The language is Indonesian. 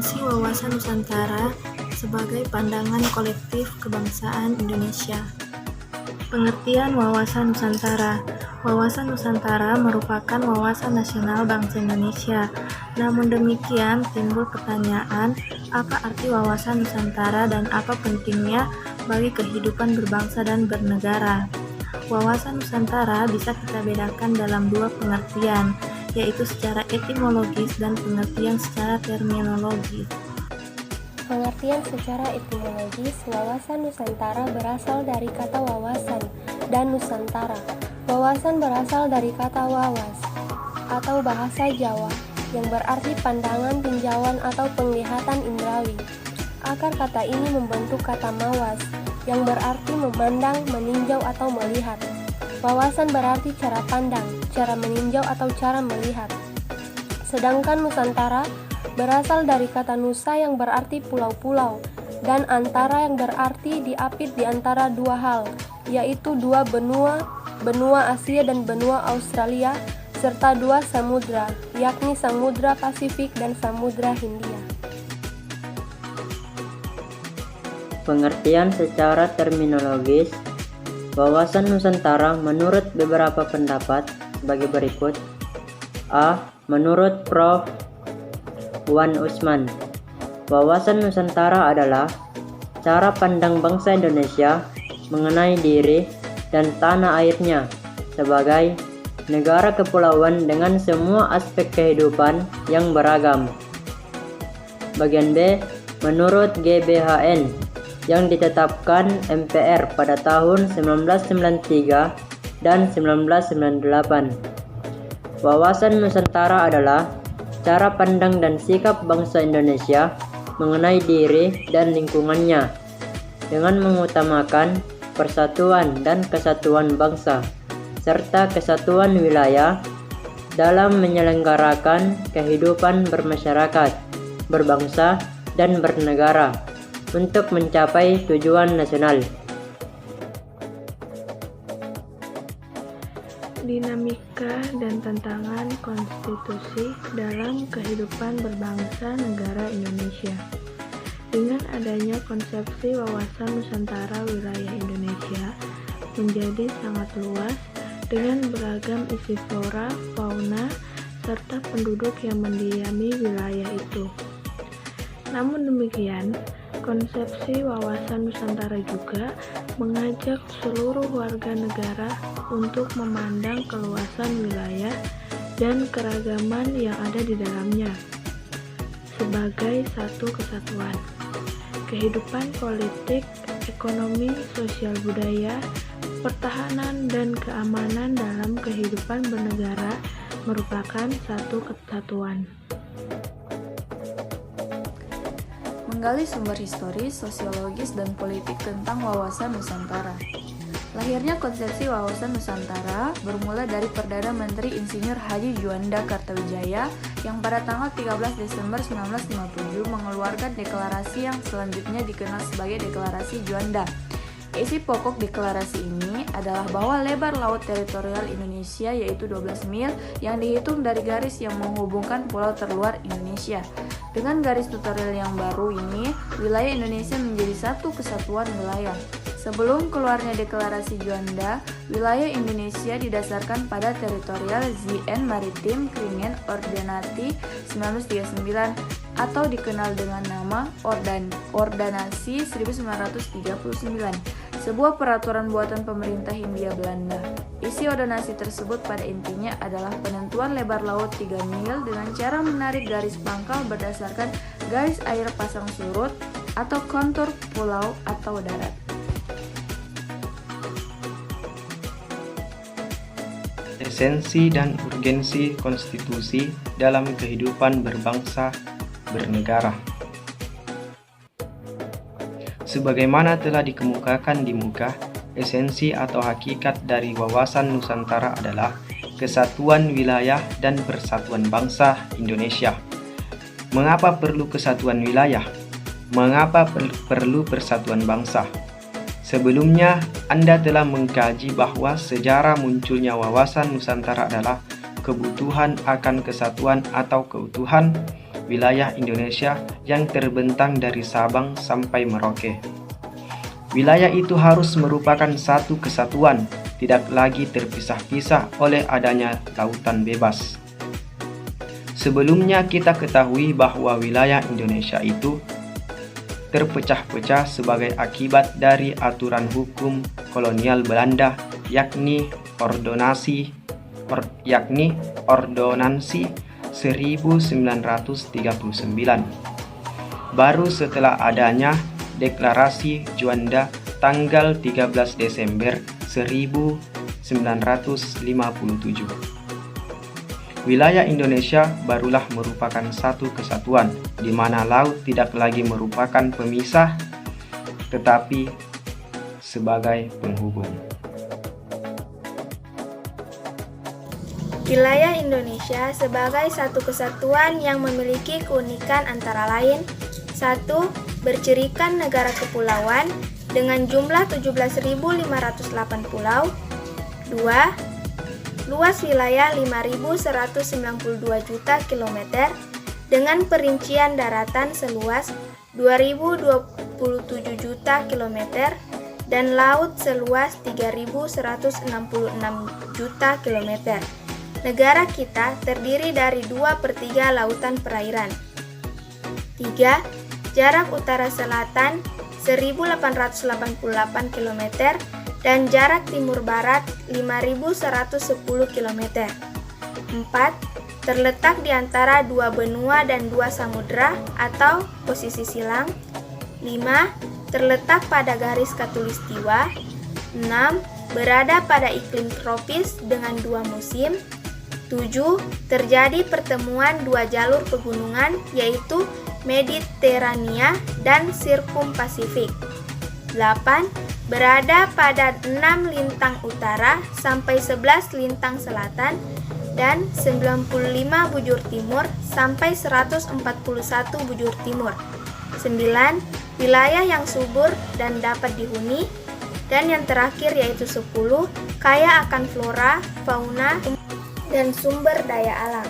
Esensi wawasan Nusantara sebagai pandangan kolektif kebangsaan Indonesia. Pengertian wawasan Nusantara. Wawasan Nusantara merupakan wawasan nasional bangsa Indonesia. Namun demikian, timbul pertanyaan, apa arti wawasan Nusantara dan apa pentingnya bagi kehidupan berbangsa dan bernegara? Wawasan Nusantara bisa kita bedakan dalam dua pengertian, yaitu secara etimologis dan pengertian secara terminologis. Pengertian secara etimologis, wawasan Nusantara berasal dari kata wawasan dan Nusantara. Wawasan berasal dari kata wawas atau bahasa Jawa yang berarti pandangan, tinjauan, atau penglihatan indrawi. Akar kata ini membentuk kata mawas yang berarti memandang, meninjau, atau melihat. Wawasan berarti cara pandang, cara meninjau, atau cara melihat. Sedangkan Nusantara berasal dari kata nusa yang berarti pulau-pulau dan antara yang berarti diapit di antara dua hal, yaitu dua benua, benua Asia dan benua Australia, serta dua samudra, yakni Samudra Pasifik dan Samudra Hindia. Pengertian secara terminologis, wawasan Nusantara menurut beberapa pendapat sebagai berikut. A. Menurut Prof. Wan Usman, wawasan Nusantara adalah cara pandang bangsa Indonesia mengenai diri dan tanah airnya sebagai negara kepulauan dengan semua aspek kehidupan yang beragam. Bagian B. Menurut GBHN yang ditetapkan MPR pada tahun 1993 dan 1998. Wawasan Nusantara adalah cara pandang dan sikap bangsa Indonesia mengenai diri dan lingkungannya dengan mengutamakan persatuan dan kesatuan bangsa serta kesatuan wilayah dalam menyelenggarakan kehidupan bermasyarakat, berbangsa, dan bernegara untuk mencapai tujuan nasional. Dinamika dan tantangan konstitusi dalam kehidupan berbangsa negara Indonesia. Dengan adanya konsepsi wawasan Nusantara wilayah Indonesia menjadi sangat luas dengan beragam isi flora, fauna, serta penduduk yang mendiami wilayah itu. Namun demikian, konsepsi wawasan Nusantara juga mengajak seluruh warga negara untuk memandang keluasan wilayah dan keragaman yang ada di dalamnya sebagai satu kesatuan. Kehidupan politik, ekonomi, sosial budaya, pertahanan, dan keamanan dalam kehidupan bernegara merupakan satu kesatuan. Menggali sumber historis, sosiologis, dan politik tentang wawasan Nusantara. Lahirnya konsepsi wawasan Nusantara bermula dari Perdana Menteri Insinyur Haji Juanda Kartawijaya yang pada tanggal 13 Desember 1957 mengeluarkan deklarasi yang selanjutnya dikenal sebagai Deklarasi Juanda. Isi pokok deklarasi ini adalah bahwa lebar laut teritorial Indonesia yaitu 12 mil yang dihitung dari garis yang menghubungkan pulau terluar Indonesia. Dengan garis tutorial yang baru ini, wilayah Indonesia menjadi satu kesatuan wilayah. Sebelum keluarnya deklarasi Juanda, wilayah Indonesia didasarkan pada teritorial ZN Maritim Kringen Ordonati 1939 atau dikenal dengan nama Ordonansi 1939, sebuah peraturan buatan pemerintah Hindia Belanda. Isi ordonansi tersebut pada intinya adalah penentuan lebar laut 3 mil dengan cara menarik garis pangkal berdasarkan garis air pasang surut atau kontur pulau atau darat. Esensi dan urgensi konstitusi dalam kehidupan berbangsa bernegara. Sebagaimana telah dikemukakan di muka, esensi atau hakikat dari wawasan Nusantara adalah kesatuan wilayah dan persatuan bangsa Indonesia. Mengapa perlu kesatuan wilayah? Mengapa perlu persatuan bangsa? Sebelumnya, Anda telah mengkaji bahwa sejarah munculnya wawasan Nusantara adalah kebutuhan akan kesatuan atau keutuhan wilayah Indonesia yang terbentang dari Sabang sampai Merauke. Wilayah itu harus merupakan satu kesatuan, tidak lagi terpisah-pisah oleh adanya lautan bebas. Sebelumnya kita ketahui bahwa wilayah Indonesia itu terpecah-pecah sebagai akibat dari aturan hukum kolonial Belanda, yakni Ordonansi 1939. Baru setelah adanya Deklarasi Juanda tanggal 13 Desember 1957. Wilayah Indonesia barulah merupakan satu kesatuan, di mana laut tidak lagi merupakan pemisah, tetapi sebagai penghubung. Wilayah Indonesia sebagai satu kesatuan yang memiliki keunikan antara lain: 1. Bercirikan negara kepulauan dengan jumlah 17.508 pulau. 2. Luas wilayah 5.192 juta kilometer dengan perincian daratan seluas 2.027 juta kilometer dan laut seluas 3.166 juta kilometer. Negara kita terdiri dari 2/3 lautan perairan. 3. Jarak utara-selatan 1.888 km dan jarak timur-barat 5.110 km. 4. Terletak di antara dua benua dan dua samudera atau posisi silang. 5. Terletak pada garis khatulistiwa. 6. Berada pada iklim tropis dengan dua musim. 7. Terjadi pertemuan dua jalur pegunungan yaitu Mediterania dan Sirkumpasifik. 8. Berada pada 6 lintang utara sampai 11 lintang selatan dan 95 bujur timur sampai 141 bujur timur. 9. Wilayah yang subur dan dapat dihuni. Dan yang terakhir yaitu 10. Kaya akan flora, fauna, dan sumber daya alam.